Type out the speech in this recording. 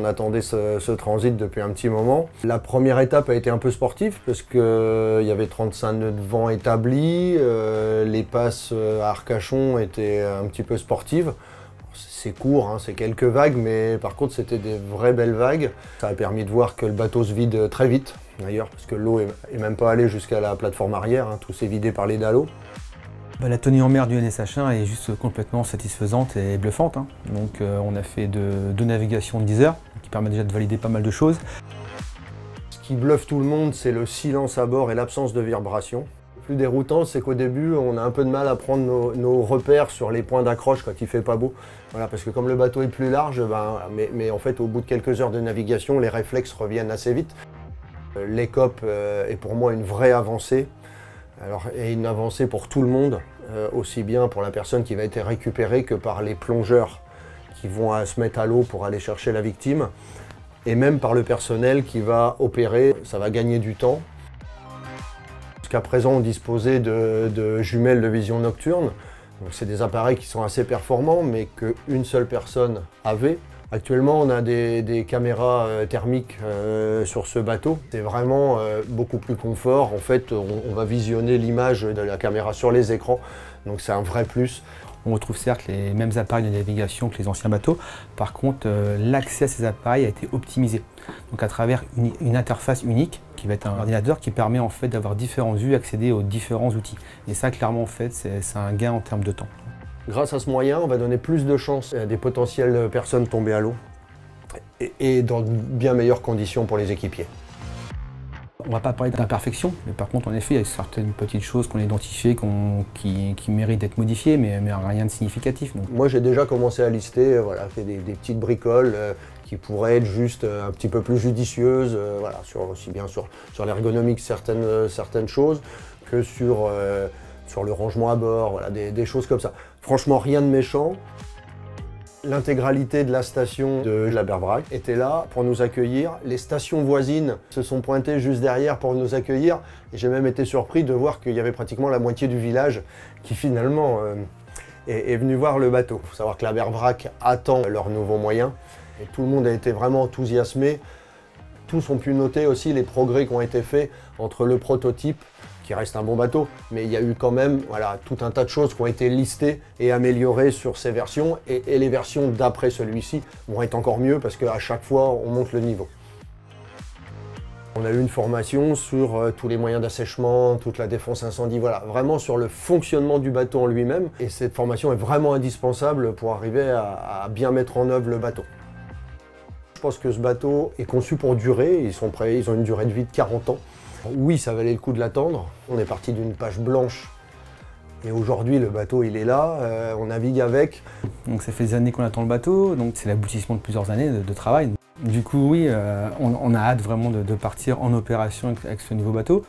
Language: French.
qu'on attendait ce transit depuis un petit moment. La première étape a été un peu sportive parce qu'il y avait 35 nœuds de vent établis, les passes à Arcachon étaient un petit peu sportives. C'est court, hein, c'est quelques vagues, mais par contre c'était des vraies belles vagues. Ça a permis de voir que le bateau se vide très vite, d'ailleurs, parce que l'eau est même pas allée jusqu'à la plateforme arrière, hein, tout s'est vidé par les dallos. La tenue en mer du NSH1 est juste complètement satisfaisante et bluffante, hein. Donc on a fait deux navigations de 10 heures, qui permet déjà de valider pas mal de choses. Ce qui bluffe tout le monde, c'est le silence à bord et l'absence de vibration. Le plus déroutant, c'est qu'au début, on a un peu de mal à prendre nos repères sur les points d'accroche quand il fait pas beau. Voilà, parce que comme le bateau est plus large, mais en fait, au bout de quelques heures de navigation, les réflexes reviennent assez vite. L'ECOP est pour moi une vraie avancée, et une avancée pour tout le monde, aussi bien pour la personne qui va être récupérée que par les plongeurs qui vont se mettre à l'eau pour aller chercher la victime, et même par le personnel qui va opérer. Ça va gagner du temps. Jusqu'à présent, on disposait de jumelles de vision nocturne. C'est des appareils qui sont assez performants, mais qu'une seule personne avait. Actuellement, on a des caméras thermiques sur ce bateau. C'est vraiment beaucoup plus confort. En fait, on va visionner l'image de la caméra sur les écrans, donc c'est un vrai plus. On retrouve certes les mêmes appareils de navigation que les anciens bateaux. Par contre, l'accès à ces appareils a été optimisé. Donc à travers une interface unique, qui va être un ordinateur qui permet en fait d'avoir différentes vues, accéder aux différents outils. Et ça, clairement, en fait, c'est un gain en termes de temps. Grâce à ce moyen, on va donner plus de chances à des potentielles personnes tombées à l'eau et dans de bien meilleures conditions pour les équipiers. On ne va pas parler d'imperfection, mais par contre, en effet, il y a certaines petites choses qu'on a identifiées qui méritent d'être modifiées, mais rien de significatif. Donc. Moi, j'ai déjà commencé à lister fait des petites bricoles qui pourraient être juste un petit peu plus judicieuses, aussi bien sur l'ergonomie que certaines choses, que sur le rangement à bord, des choses comme ça. Franchement, rien de méchant. L'intégralité de la station de la Berbrac était là pour nous accueillir. Les stations voisines se sont pointées juste derrière pour nous accueillir. Et j'ai même été surpris de voir qu'il y avait pratiquement la moitié du village qui finalement est venu voir le bateau. Il faut savoir que la Berbrac attend leurs nouveaux moyens. Et tout le monde a été vraiment enthousiasmé. Tous ont pu noter aussi les progrès qui ont été faits entre le prototype, qui reste un bon bateau, mais il y a eu quand même tout un tas de choses qui ont été listées et améliorées sur ces versions, et les versions d'après celui-ci vont être encore mieux parce qu'à chaque fois on monte le niveau. On a eu une formation sur tous les moyens d'assèchement, toute la défense incendie, vraiment sur le fonctionnement du bateau en lui-même, et cette formation est vraiment indispensable pour arriver à bien mettre en œuvre le bateau. Je pense que ce bateau est conçu pour durer, ils ont une durée de vie de 40 ans. Oui, ça valait le coup de l'attendre. On est parti d'une page blanche et aujourd'hui le bateau il est là, on navigue avec. Donc ça fait des années qu'on attend le bateau, donc c'est l'aboutissement de plusieurs années de travail. Du coup oui, on a hâte vraiment de partir en opération avec ce nouveau bateau.